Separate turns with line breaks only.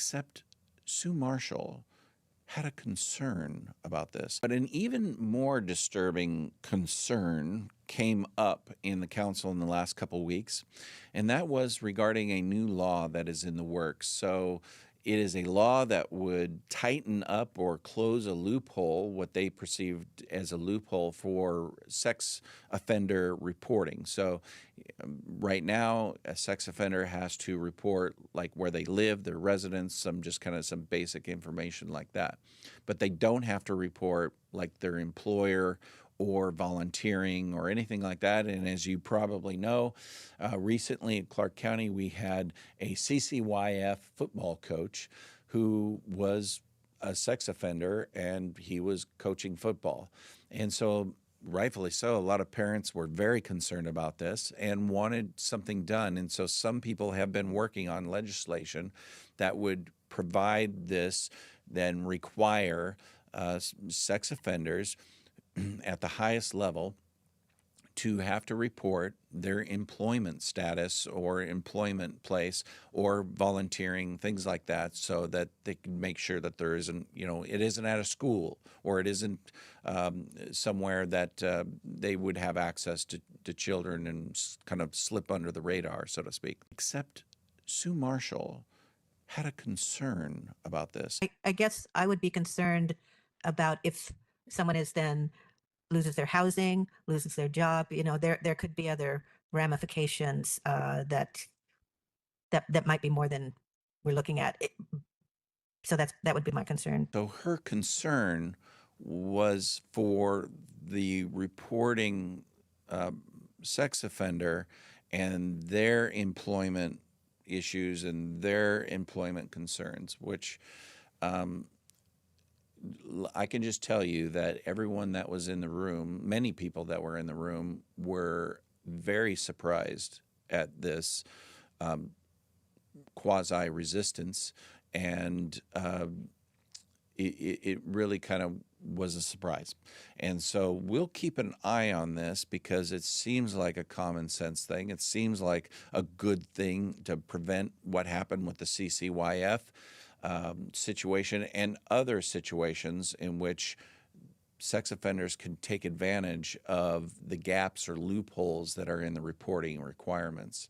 except Sue Marshall had a concern about this. But an even more disturbing concern came up in the council in the last couple weeks, and that was regarding a new law that is in the works. So it is a law that would tighten up or close a loophole, what they perceived as a loophole for sex offender reporting. So right now, a sex offender has to report like where they live, their residence, some basic information like that. But they don't have to report like their employer or volunteering or anything like that. And as you probably know, recently in Clark County, we had a CCYF football coach who was a sex offender and he was coaching football. And so rightfully so, a lot of parents were very concerned about this and wanted something done. And so some people have been working on legislation that would provide this, then require sex offenders at the highest level to have to report their employment status or employment place or volunteering, things like that, so that they can make sure that there isn't, it isn't at a school or it isn't somewhere that they would have access to children and kind of slip under the radar, so to speak. Except Sue Marshall had a concern about this.
I guess I would be concerned about if someone is then loses their housing, loses their job. There could be other ramifications that might be more than we're looking at. So that would be my concern.
So her concern was for the reporting sex offender and their employment issues and their employment concerns, which I can just tell you that everyone that was in the room, many people that were in the room, were very surprised at this quasi-resistance, and it really kind of was a surprise. And so we'll keep an eye on this because it seems like a common sense thing. It seems like a good thing to prevent what happened with the CCYF situation and other situations in which sex offenders can take advantage of the gaps or loopholes that are in the reporting requirements.